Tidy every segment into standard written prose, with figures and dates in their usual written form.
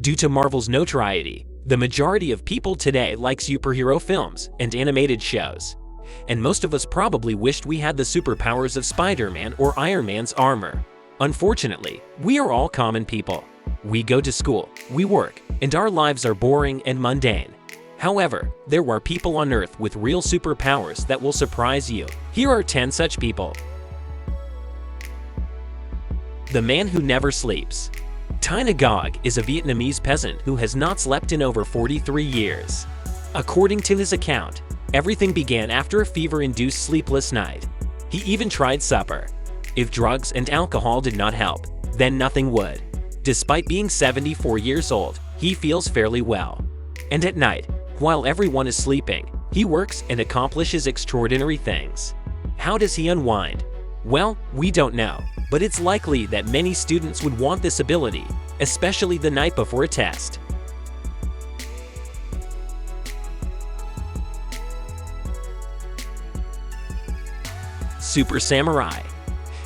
Due to Marvel's notoriety, the majority of people today like superhero films and animated shows. And most of us probably wished we had the superpowers of Spider-Man or Iron Man's armor. Unfortunately, we are all common people. We go to school, we work, and our lives are boring and mundane. However, there are people on Earth with real superpowers that will surprise you. Here are 10 such people. The man who never sleeps. Ty Ngog is a Vietnamese peasant who has not slept in over 43 years. According to his account, everything began after a fever-induced sleepless night. He even tried supper. If drugs and alcohol did not help, then nothing would. Despite being 74 years old, he feels fairly well. And at night, while everyone is sleeping, he works and accomplishes extraordinary things. How does he unwind? Well, we don't know, but it's likely that many students would want this ability, especially the night before a test. Super Samurai.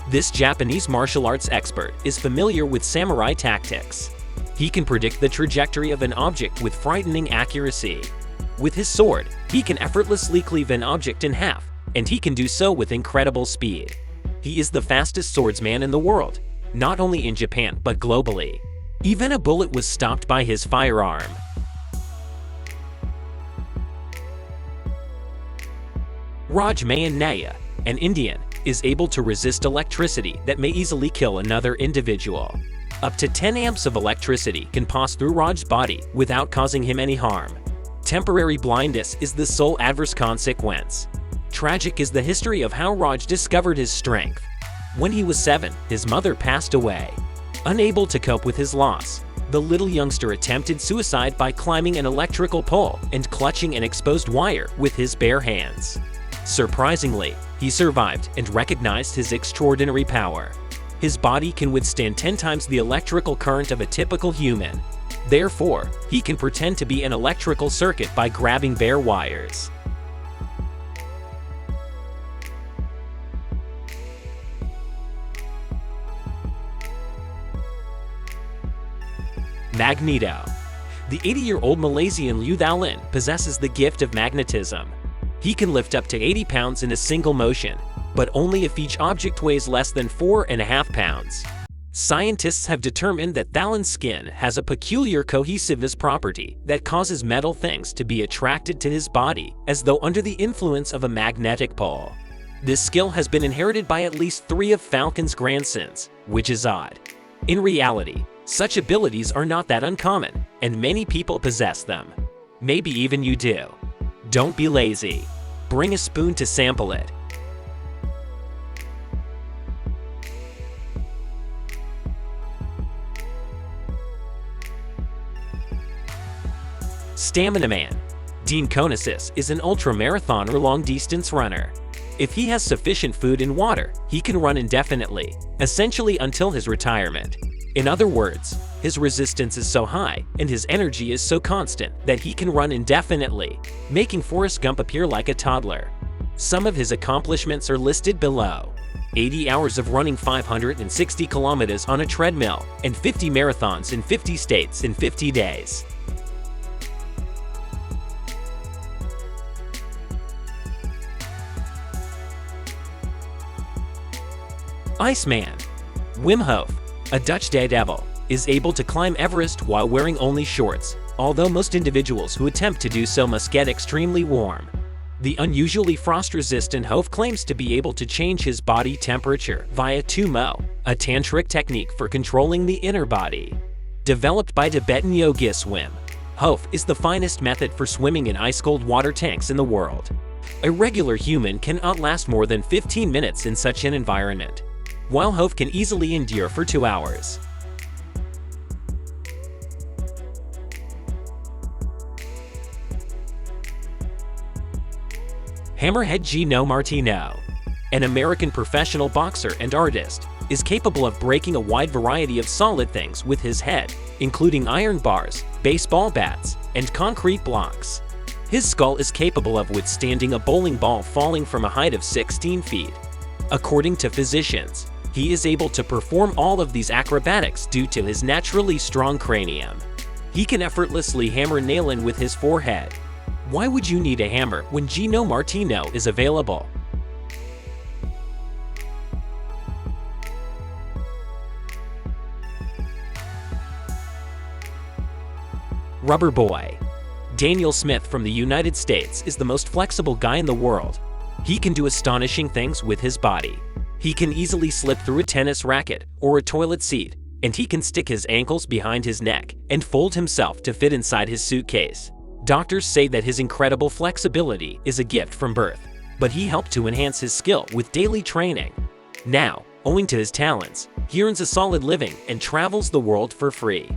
This Japanese martial arts expert is familiar with samurai tactics. He can predict the trajectory of an object with frightening accuracy. With his sword, he can effortlessly cleave an object in half, and he can do so with incredible speed. He is the fastest swordsman in the world, not only in Japan but globally. Even a bullet was stopped by his firearm. Rajmayan Naya, an Indian, is able to resist electricity that may easily kill another individual. Up to 10 amps of electricity can pass through Raj's body without causing him any harm. Temporary blindness is the sole adverse consequence. Tragic is the history of how Raj discovered his strength. When he was 7, his mother passed away. Unable to cope with his loss, the little youngster attempted suicide by climbing an electrical pole and clutching an exposed wire with his bare hands. Surprisingly, he survived and recognized his extraordinary power. His body can withstand 10 times the electrical current of a typical human. Therefore, he can pretend to be an electrical circuit by grabbing bare wires. Magneto. The 80-year-old Malaysian Liu Thaolin possesses the gift of magnetism. He can lift up to 80 pounds in a single motion, but only if each object weighs less than 4.5 pounds. Scientists have determined that Thaolin's skin has a peculiar cohesiveness property that causes metal things to be attracted to his body as though under the influence of a magnetic pole. This skill has been inherited by at least 3 of Falcon's grandsons, which is odd. In reality, such abilities are not that uncommon, and many people possess them. Maybe even you do. Don't be lazy. Bring a spoon to sample it. Stamina Man. Dean Konasis is an ultra-marathon or long-distance runner. If he has sufficient food and water, he can run indefinitely, essentially until his retirement. In other words, his resistance is so high and his energy is so constant that he can run indefinitely, making Forrest Gump appear like a toddler. Some of his accomplishments are listed below. 80 hours of running 560 kilometers on a treadmill and 50 marathons in 50 states in 50 days. Iceman. Wim Hof, a Dutch daredevil, is able to climb Everest while wearing only shorts, although most individuals who attempt to do so must get extremely warm. The unusually frost-resistant Hof claims to be able to change his body temperature via Tumo, a tantric technique for controlling the inner body. Developed by Tibetan yogi Swim, Hof is the finest method for swimming in ice-cold water tanks in the world. A regular human can outlast more than 15 minutes in such an environment, while Hof can easily endure for 2 hours. Hammerhead Gino Martino, an American professional boxer and artist, is capable of breaking a wide variety of solid things with his head, including iron bars, baseball bats, and concrete blocks. His skull is capable of withstanding a bowling ball falling from a height of 16 feet. According to physicians, he is able to perform all of these acrobatics due to his naturally strong cranium. He can effortlessly hammer nail in with his forehead. Why would you need a hammer when Gino Martino is available? Rubber Boy. Daniel Smith from the United States is the most flexible guy in the world. He can do astonishing things with his body. He can easily slip through a tennis racket or a toilet seat, and he can stick his ankles behind his neck and fold himself to fit inside his suitcase. Doctors say that his incredible flexibility is a gift from birth, but he helped to enhance his skill with daily training. Now, owing to his talents, he earns a solid living and travels the world for free.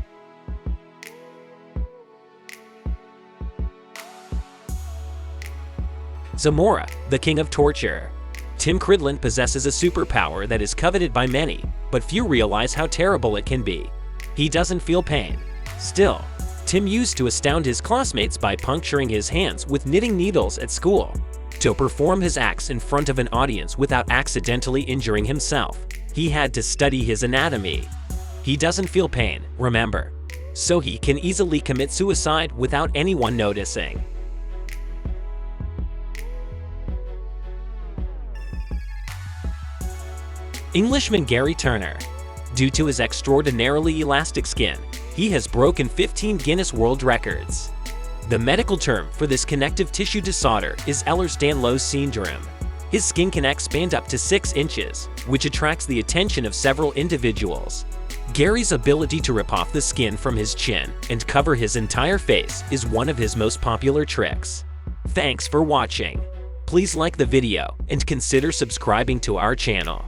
Zamora, the king of torture. Tim Cridland possesses a superpower that is coveted by many, but few realize how terrible it can be. He doesn't feel pain. Still, Tim used to astound his classmates by puncturing his hands with knitting needles at school. To perform his acts in front of an audience without accidentally injuring himself, he had to study his anatomy. He doesn't feel pain, remember, so he can easily commit suicide without anyone noticing. Englishman Gary Turner. Due to his extraordinarily elastic skin, he has broken 15 Guinness World Records. The medical term for this connective tissue disorder is Ehlers-Danlos syndrome. His skin can expand up to 6 inches, which attracts the attention of several individuals. Gary's ability to rip off the skin from his chin and cover his entire face is one of his most popular tricks. Thanks for watching. Please like the video and consider subscribing to our channel.